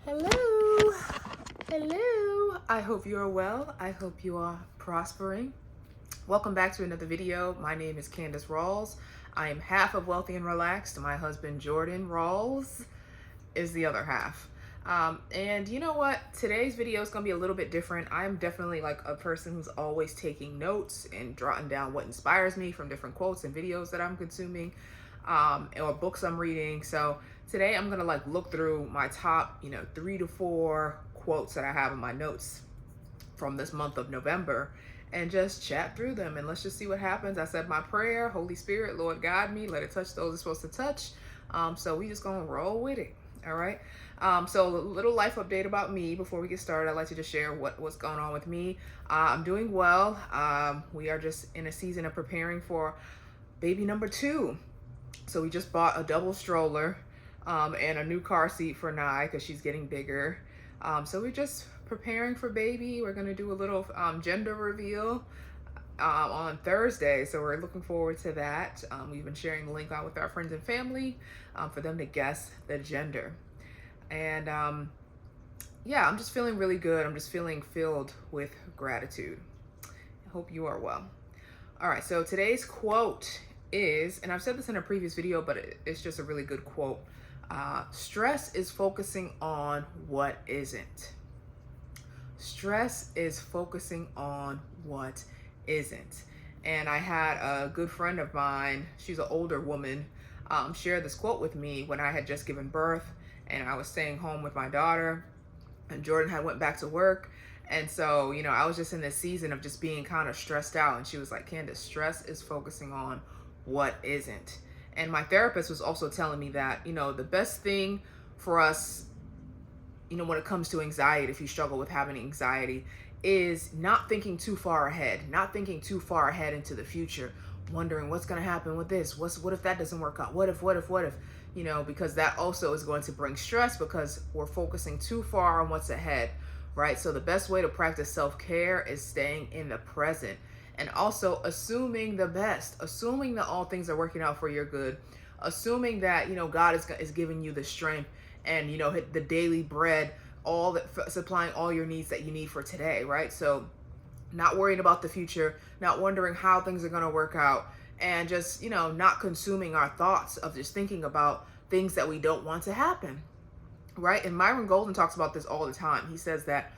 Hello. Hello. I hope you are well. I hope you are prospering. Welcome back to another video. My name is Candace Rawls. I am half of Wealthy and Relaxed. My husband, Jordan Rawls, is the other half. And you know what? Today's video is going to be a little bit different. I'm definitely like a person who's always taking notes and jotting down what inspires me from different quotes and videos that I'm consuming, or books I'm reading. So today I'm going to like look through my top, 3 to 4 quotes that I have in my notes from this month of November and just chat through them, and let's just see what happens. I said my prayer. Holy Spirit, Lord, guide me. Let it touch those it's supposed to touch. So we just gonna roll with it. All right. So a little life update about me before we get started. I'd like to just share what's going on with me. I'm doing well. We are just in a season of preparing for baby number 2. So we just bought a double stroller and a new car seat for Nye because she's getting bigger. So we're just preparing for baby. We're gonna do a little gender reveal on Thursday, so we're looking forward to that. We've been sharing the link out with our friends and family for them to guess the gender. And yeah, I'm just feeling really good. I'm just feeling filled with gratitude. I hope you are well. All right, so today's quote is, and I've said this in a previous video, but it's just a really good quote. Stress is focusing on what isn't. Stress is focusing on what isn't. And I had a good friend of mine, she's an older woman, share this quote with me when I had just given birth and I was staying home with my daughter and Jordan had went back to work. And so, I was just in this season of just being kind of stressed out. And she was like, Candace, stress is focusing on what isn't. And my therapist was also telling me that, the best thing for us, when it comes to anxiety, if you struggle with having anxiety, is not thinking too far ahead, not thinking too far ahead into the future, wondering what's going to happen with this. What if that doesn't work out? What if, because that also is going to bring stress because we're focusing too far on what's ahead, right? So the best way to practice self-care is staying in the present and also assuming the best, assuming that all things are working out for your good, assuming that, God is giving you the strength and, the daily bread, all that, supplying all your needs that you need for today, right? So not worrying about the future, not wondering how things are going to work out, and just, not consuming our thoughts of just thinking about things that we don't want to happen, right? And Myron Golden talks about this all the time. He says that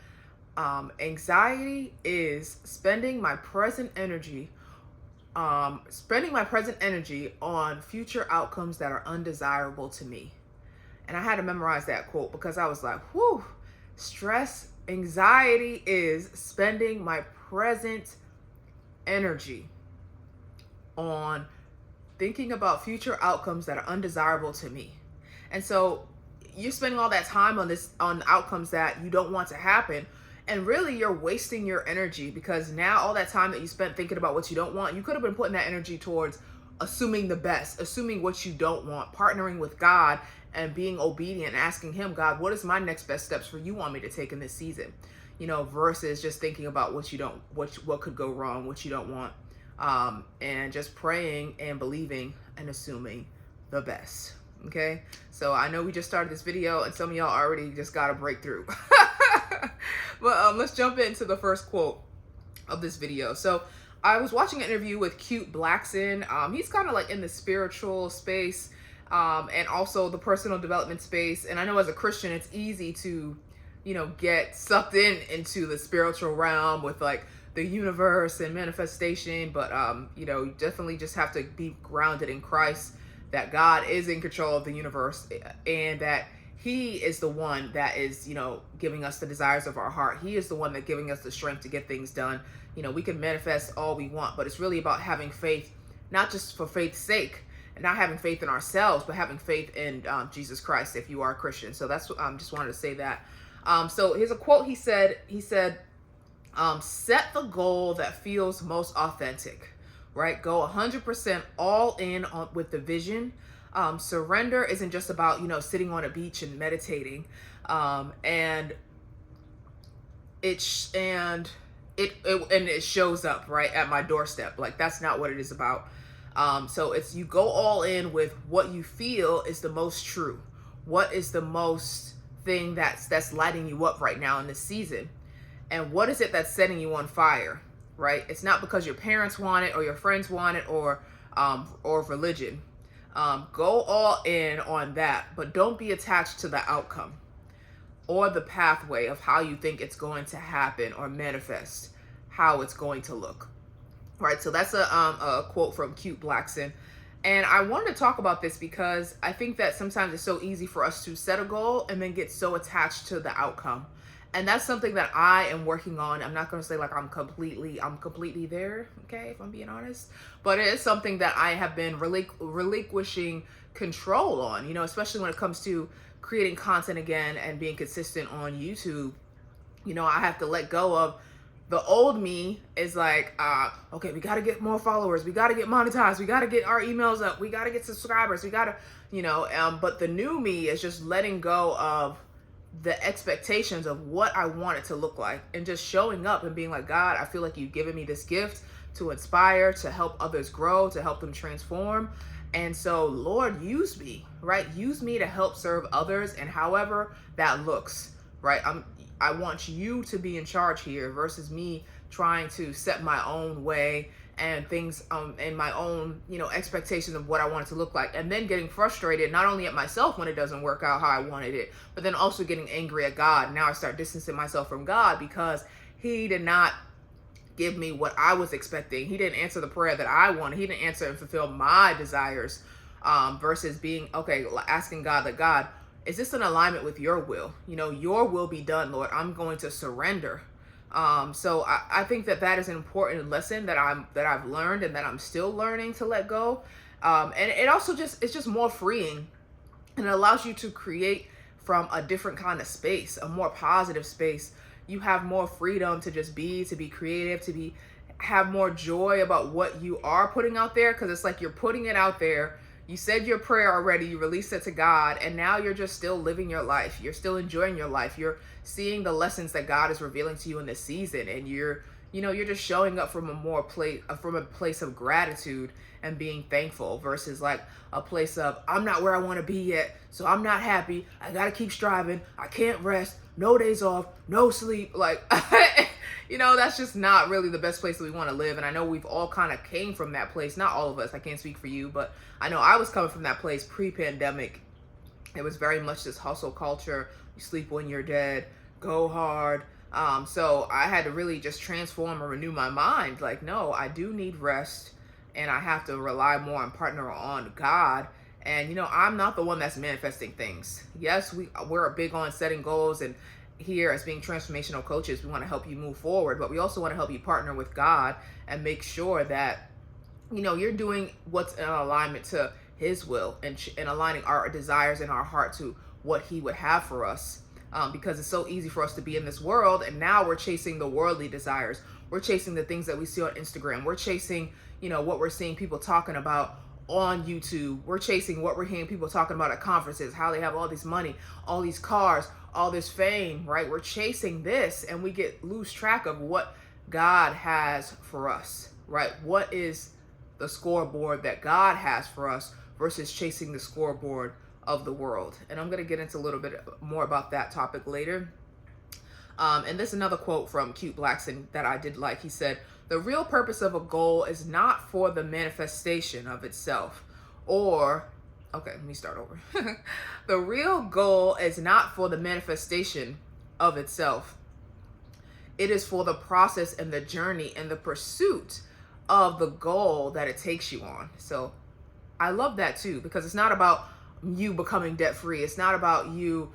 anxiety is spending my present energy on future outcomes that are undesirable to me. And I had to memorize that quote because I was like, whew, anxiety is spending my present energy on thinking about future outcomes that are undesirable to me. And so you're spending all that time on outcomes that you don't want to happen. And really you're wasting your energy because now all that time that you spent thinking about what you don't want, you could have been putting that energy towards assuming the best, assuming what you don't want, partnering with God and being obedient, asking him, God, what is my next best steps for you want me to take in this season? Versus just thinking about what could go wrong, what you don't want. And just praying and believing and assuming the best. Okay. So I know we just started this video and some of y'all already just got a breakthrough, but, let's jump into the first quote of this video. So I was watching an interview with Cute Blackson. He's kind of like in the spiritual space, and also the personal development space. And I know as a Christian, it's easy to, get sucked into the spiritual realm with like the universe and manifestation. But, you definitely just have to be grounded in Christ, that God is in control of the universe and that he is the one that is, giving us the desires of our heart. He is the one that giving us the strength to get things done. We can manifest all we want, but it's really about having faith, not just for faith's sake, and not having faith in ourselves, but having faith in Jesus Christ if you are a Christian. So that's what just wanted to say that. So here's a quote. He said, set the goal that feels most authentic, right? Go 100% all in with the vision. Surrender isn't just about, sitting on a beach and meditating. And it shows up right at my doorstep. Like, that's not what it is about. So it's, you go all in with what you feel is the most true, what is the most thing that's lighting you up right now in this season? And what is it that's setting you on fire, right? It's not because your parents want it or your friends want it or religion. Go all in on that, but don't be attached to the outcome or the pathway of how you think it's going to happen or manifest, how it's going to look. Right, so that's a quote from Cute Blackson. And I wanted to talk about this because I think that sometimes it's so easy for us to set a goal and then get so attached to the outcome. And that's something that I am working on. I'm not going to say like I'm completely there, okay, if I'm being honest. But it is something that I have been relinquishing control on, especially when it comes to creating content again and being consistent on YouTube. I have to let go of the old me is like, okay, we got to get more followers. We got to get monetized. We got to get our emails up. We got to get subscribers. We got to, but the new me is just letting go of the expectations of what I want it to look like and just showing up and being like, God, I feel like you've given me this gift to inspire, to help others grow, to help them transform. And so, Lord, use me, right? Use me to help serve others. And however that looks, right? I want you to be in charge here versus me trying to set my own way and things and my own, expectations of what I want it to look like. And then getting frustrated, not only at myself when it doesn't work out how I wanted it, but then also getting angry at God. Now I start distancing myself from God because he did not give me what I was expecting. He didn't answer the prayer that I wanted. He didn't answer and fulfill my desires versus being, asking God that, God, is this in alignment with your will? Your will be done, Lord. I'm going to surrender. So I think that is an important lesson that I've learned and that I'm still learning to let go. And it also it's just more freeing, and it allows you to create from a different kind of space, a more positive space. You have more freedom to just to be creative, have more joy about what you are putting out there. Cause it's like you're putting it out there. You said your prayer already, you released it to God, and now you're just still living your life. You're still enjoying your life. You're seeing the lessons that God is revealing to you in this season, and you're just showing up from a place of gratitude and being thankful versus like a place of, I'm not where I want to be yet, so I'm not happy. I got to keep striving. I can't rest. No days off, no sleep. Like, that's just not really the best place that we want to live. And I know we've all kind of came from that place. Not all of us, I can't speak for you, but I know I was coming from that place pre-pandemic. It was very much this hustle culture. You sleep when you're dead, go hard. So I had to really just transform and renew my mind. Like, no, I do need rest, and I have to rely more and partner on God. And, I'm not the one that's manifesting things. Yes, we're big on setting goals, and here as being transformational coaches, we want to help you move forward, but we also want to help you partner with God and make sure that, you're doing what's in alignment to his will and aligning our desires in our heart to what he would have for us. Because it's so easy for us to be in this world, and now we're chasing the worldly desires. We're chasing the things that we see on Instagram. We're chasing, what we're seeing people talking about on YouTube. We're chasing what we're hearing people talking about at conferences, how they have all this money, all these cars, all this fame, right? We're chasing this, and we lose track of what God has for us, right? What is the scoreboard that God has for us versus chasing the scoreboard of the world? And I'm going to get into a little bit more about that topic later. And this is another quote from Cute Blackson that I did like. He said, "The real purpose of a goal is not for the manifestation of itself let me start over. The real goal is not for the manifestation of itself. It is for the process and the journey and the pursuit of the goal that it takes you on." So I love that too, because it's not about you becoming debt free. It's not about you,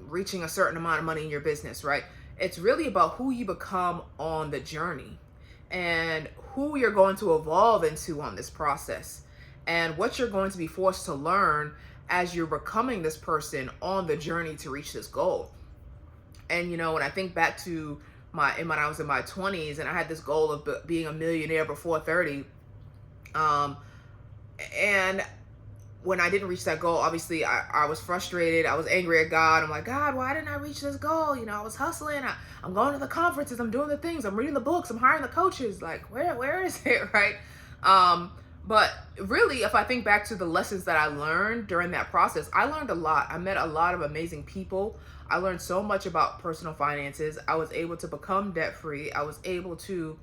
reaching a certain amount of money in your business, right? It's really about who you become on the journey and who you're going to evolve into on this process and what you're going to be forced to learn as you're becoming this person on the journey to reach this goal. And, when I think back to when I was in my 20s and I had this goal of being a millionaire before 30, and when I didn't reach that goal, obviously I was frustrated. I was angry at God. I'm like, God, why didn't I reach this goal? I was hustling. I'm going to the conferences. I'm doing the things. I'm reading the books. I'm hiring the coaches. Like, where is it, right? But really, if I think back to the lessons that I learned during that process, I learned a lot. I met a lot of amazing people. I learned so much about personal finances. I was able to become debt free. I was able to,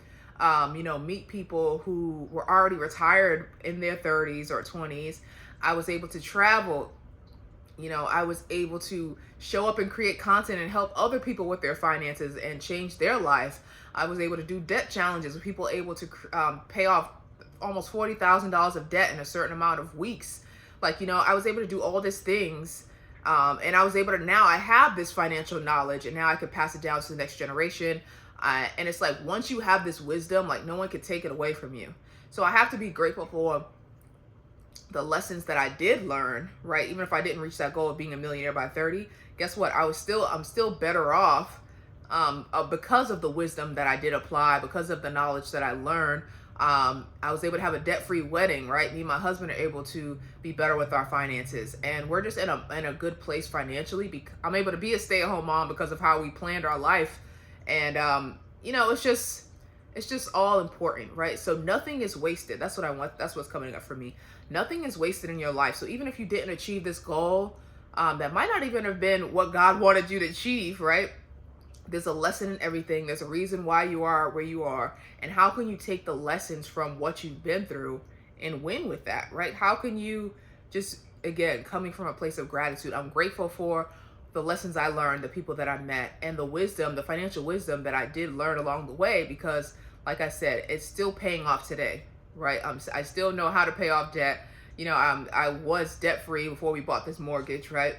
meet people who were already retired in their 30s or 20s. I was able to travel. I was able to show up and create content and help other people with their finances and change their life. I was able to do debt challenges with people able to pay off almost $40,000 of debt in a certain amount of weeks. I was able to do all these things. And I was able to, now I have this financial knowledge and now I could pass it down to the next generation. And it's like, once you have this wisdom, like no one can take it away from you. So I have to be grateful for the lessons that I did learn, right? Even if I didn't reach that goal of being a millionaire by 30, guess what? I'm still better off because of the wisdom that I did apply, because of the knowledge that I learned. I was able to have a debt-free wedding, right? Me and my husband are able to be better with our finances, and we're just in a good place financially. I'm able to be a stay-at-home mom because of how we planned our life, and it's just all important, right? So nothing is wasted. That's what I want. That's what's coming up for me. Nothing is wasted in your life. So even if you didn't achieve this goal, that might not even have been what God wanted you to achieve, right? There's a lesson in everything. There's a reason why you are where you are. And how can you take the lessons from what you've been through and win with that, right? How can you just, again, coming from a place of gratitude, I'm grateful for the lessons I learned, the people that I met, and the wisdom, the financial wisdom that I did learn along the way, because like I said, it's still paying off today, right? I still know how to pay off debt. I was debt free before we bought this mortgage, right?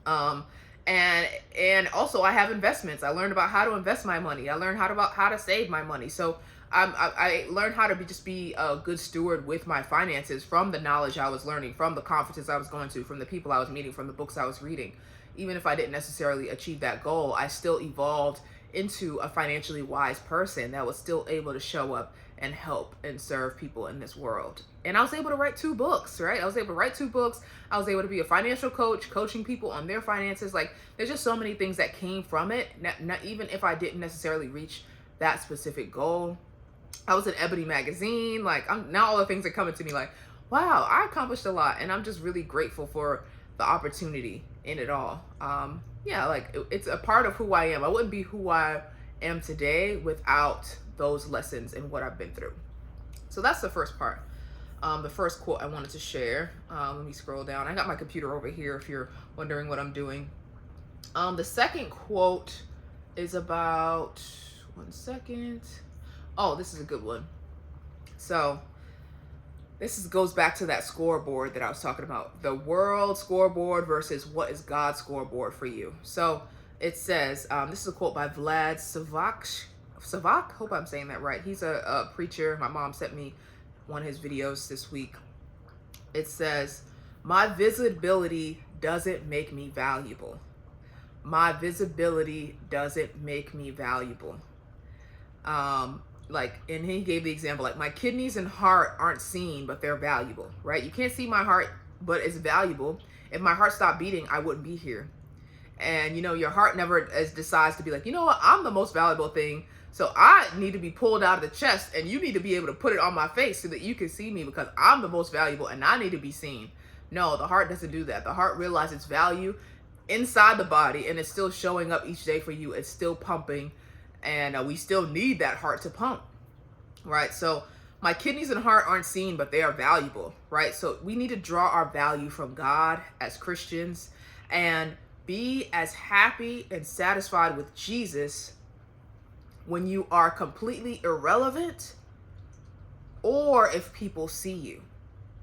And also I have investments. I learned about how to invest my money. I learned how to save my money. So I learned how to be a good steward with my finances from the knowledge I was learning, from the conferences I was going to, from the people I was meeting, from the books I was reading. Even if I didn't necessarily achieve that goal, I still evolved into a financially wise person that was still able to show up and help and serve people in this world. And I was able to write 2 books, right? I was able to write 2 books. I was able to be a financial coach, coaching people on their finances. Like, there's just so many things that came from it. Not even if I didn't necessarily reach that specific goal. I was in Ebony magazine. Like, now all the things are coming to me like, wow, I accomplished a lot. And I'm just really grateful for the opportunity in it all. It's a part of who I am. I wouldn't be who I am today without those lessons and what I've been through. So that's the first part. The first quote I wanted to share. Let me scroll down. I got my computer over here if you're wondering what I'm doing. The second quote is about, one second. Oh, this is a good one. So goes back to that scoreboard that I was talking about. The world scoreboard versus what is God's scoreboard for you. So it says, this is a quote by Vlad Savchuck. Hope I'm saying that right. He's a preacher. My mom sent me one of his videos this week. It says, my visibility doesn't make me valuable. My visibility doesn't make me valuable. And he gave the example, like, my kidneys and heart aren't seen, but they're valuable, right? You can't see my heart, but it's valuable. If my heart stopped beating, I wouldn't be here. And, your heart never decides to be like, you know what, I'm the most valuable thing. So I need to be pulled out of the chest, and you need to be able to put it on my face so that you can see me because I'm the most valuable and I need to be seen. No, the heart doesn't do that. The heart realizes its value inside the body, and it's still showing up each day for you. It's still pumping, and we still need that heart to pump, right? So my kidneys and heart aren't seen, but they are valuable, right? So we need to draw our value from God as Christians and be as happy and satisfied with Jesus when you are completely irrelevant or if people see you,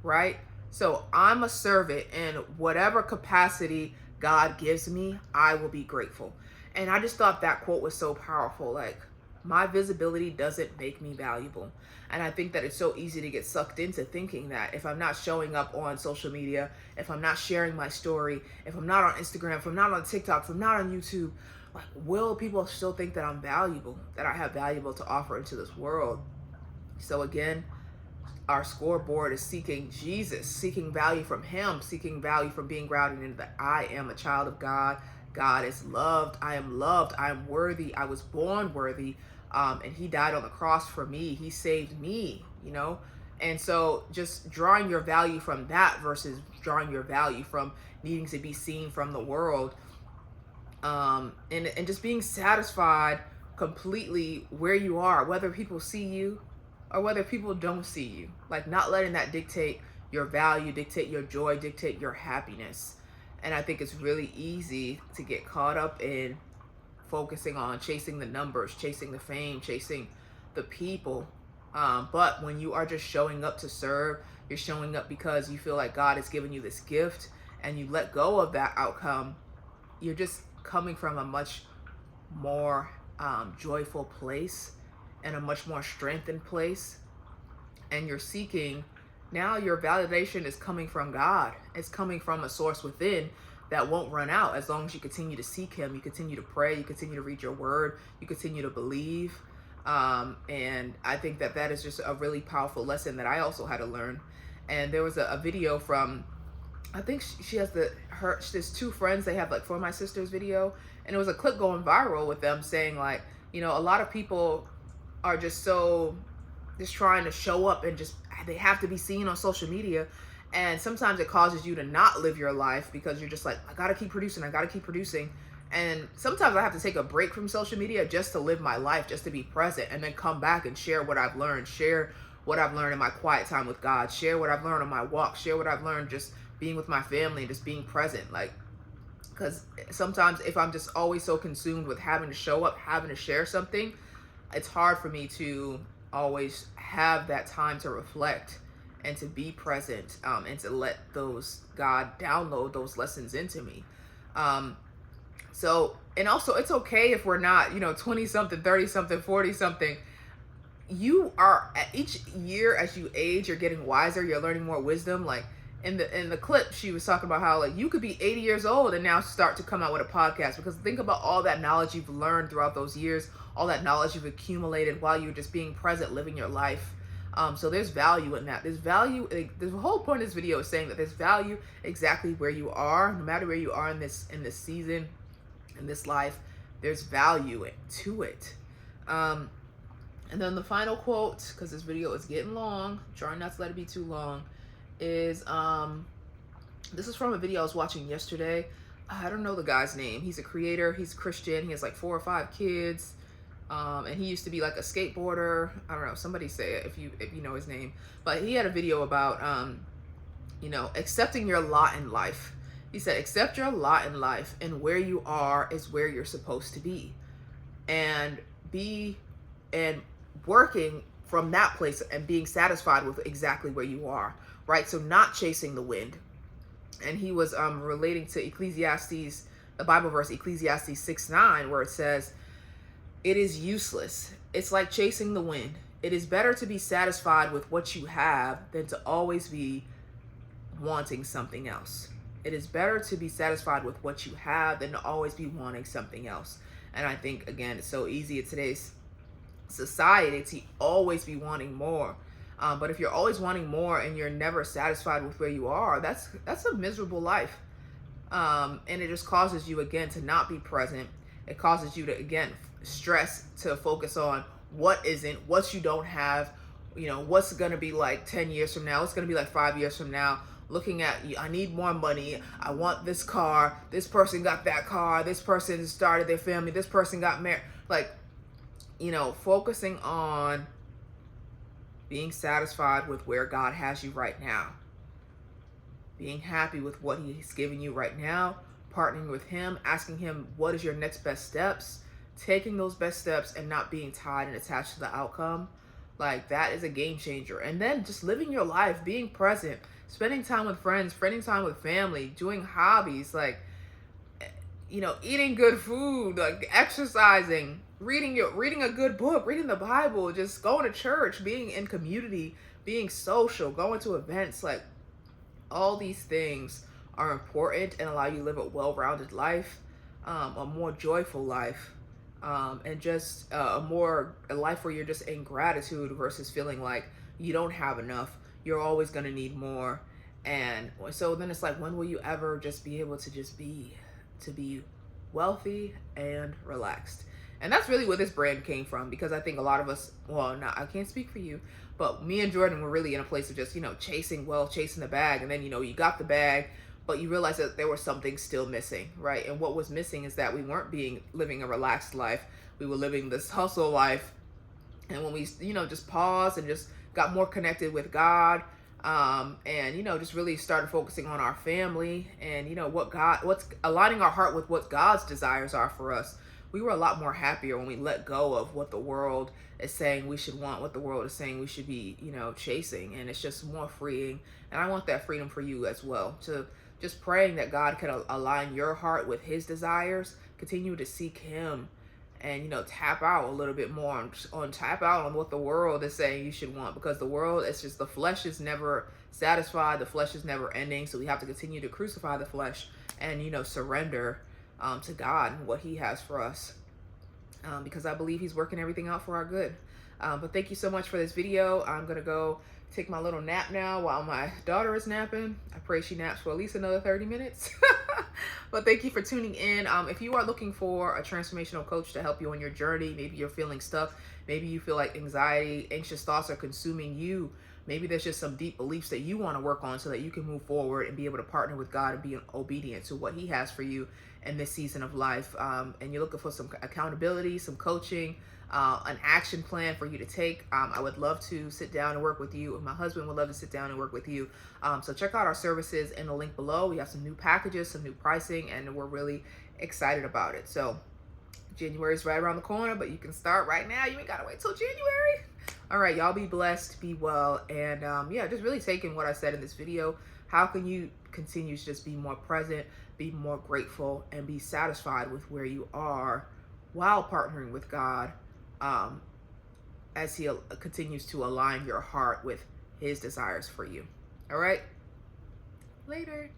right? So I'm a servant in whatever capacity God gives me, I will be grateful. And I just thought that quote was so powerful. Like, my visibility doesn't make me valuable. And I think that it's so easy to get sucked into thinking that if I'm not showing up on social media, if I'm not sharing my story, if I'm not on Instagram, if I'm not on TikTok, if I'm not on YouTube, like, will people still think that I'm valuable, that I have valuable to offer into this world? So again, our scoreboard is seeking Jesus, seeking value from him, seeking value from being grounded in that I am a child of God. God is loved. I am worthy. I was born worthy. And he died on the cross for me. He saved me, And so just drawing your value from that versus drawing your value from needing to be seen from the world, and just being satisfied completely where you are, whether people see you or whether people don't see you. Like, not letting that dictate your value, dictate your joy, dictate your happiness. And I think it's really easy to get caught up in focusing on chasing the numbers, chasing the fame, chasing the people. But when you are just showing up to serve, you're showing up because you feel like God has given you this gift, and you let go of that outcome, you're just coming from a much more joyful place and a much more strengthened place. And you're seeking, now your validation is coming from God. It's coming from a source within that won't run out as long as you continue to seek him, you continue to pray, you continue to read your word, you continue to believe. And I think that that is just a really powerful lesson that I also had to learn. And there was a video from, I think she has there's two friends, they have like For My Sister's video, and it was a clip going viral with them saying like, you know, a lot of people are just trying to show up and just, they have to be seen on social media. And sometimes it causes you to not live your life because you're just like, I gotta keep producing, I gotta keep producing. And sometimes I have to take a break from social media just to live my life, just to be present, and then come back and share what I've learned, share what I've learned in my quiet time with God, share what I've learned on my walk, share what I've learned just being with my family and just being present. Like, because sometimes if I'm just always so consumed with having to show up, having to share something, it's hard for me to always have that time to reflect and to be present, and to let God download those lessons into me. So, and also it's okay if we're not, 20 something, 30 something, 40 something. You are, at each year as you age, you're getting wiser, you're learning more wisdom. Like in the clip, she was talking about how like you could be 80 years old and now start to come out with a podcast, because think about all that knowledge you've learned throughout those years, all that knowledge you've accumulated while you're just being present, living your life. So there's value in that. There's value. The whole point of this video is saying that there's value exactly where you are, no matter where you are in this season, in this life. There's value to it. And then the final quote, because this video is getting long, trying not to let it be too long, is this is from a video I was watching yesterday. I don't know the guy's name. He's a creator. He's Christian. He has like 4 or 5 kids. And he used to be like a skateboarder. I don't know, somebody say it if you know his name. But he had a video about, accepting your lot in life. He said, accept your lot in life, and where you are is where you're supposed to be. And working from that place and being satisfied with exactly where you are, right? So not chasing the wind. And he was relating to Ecclesiastes, the Bible verse, Ecclesiastes 6:9, where it says, it is useless. It's like chasing the wind. It is better to be satisfied with what you have than to always be wanting something else. It is better to be satisfied with what you have than to always be wanting something else. And I think, again, it's so easy in today's society to always be wanting more. But if you're always wanting more and you're never satisfied with where you are, that's a miserable life. And it just causes you, again, to not be present. It causes you to, again, stress, to focus on what you don't have, what's going to be like 10 years from now, what's going to be like 5 years from now, looking at, I need more money, I want this car, this person got that car, this person started their family, this person got married, like, focusing on being satisfied with where God has you right now, being happy with what he's giving you right now, partnering with him, asking him, what is your next best steps, taking those best steps and not being tied and attached to the outcome. Like, that is a game changer. And then just living your life, being present, spending time with friends, spending time with family, doing hobbies, like, eating good food, like exercising, reading a good book, reading the Bible, just going to church, being in community, being social, going to events. Like, all these things are important and allow you to live a well-rounded life, a more joyful life, and just a life where you're just in gratitude versus feeling like you don't have enough. You're always going to need more. And so then it's like, when will you ever just be able to just be wealthy and relaxed? And that's really where this brand came from, because I think a lot of us, well, no, I can't speak for you, but me and Jordan were really in a place of just, chasing wealth, chasing the bag. And then, you got the bag, but you realize that there was something still missing, right? And what was missing is that we weren't living a relaxed life. We were living this hustle life. And when we, just paused and just got more connected with God, and just really started focusing on our family and what's aligning our heart with what God's desires are for us, we were a lot more happier when we let go of what the world is saying we should want, what the world is saying we should be, chasing. And it's just more freeing. And I want that freedom for you as well, to just praying that God can align your heart with his desires. Continue to seek him, and tap out a little bit more on tap out on what the world is saying you should want, because the world, it's just, the flesh is never satisfied, the flesh is never ending. So we have to continue to crucify the flesh and surrender to God and what he has for us, because I believe he's working everything out for our good. But thank you so much for this video. I'm gonna go take my little nap now while my daughter is napping. I pray she naps for at least another 30 minutes. But thank you for tuning in. If you are looking for a transformational coach to help you on your journey, maybe you're feeling stuck, maybe you feel like anxiety, anxious thoughts are consuming you, maybe there's just some deep beliefs that you want to work on so that you can move forward and be able to partner with God and be obedient to what he has for you in this season of life, and you're looking for some accountability, some coaching, an action plan for you to take, I would love to sit down and work with you, and my husband would love to sit down and work with you. So check out our services in the link below. We have some new packages, some new pricing, and we're really excited about it. So January is right around the corner, but you can start right now. You ain't gotta wait till January. All right, y'all, be blessed, be well, and yeah, just really taking what I said in this video. How can you continue to just be more present, be more grateful, and be satisfied with where you are while partnering with God, as he continues to align your heart with his desires for you. All right, later.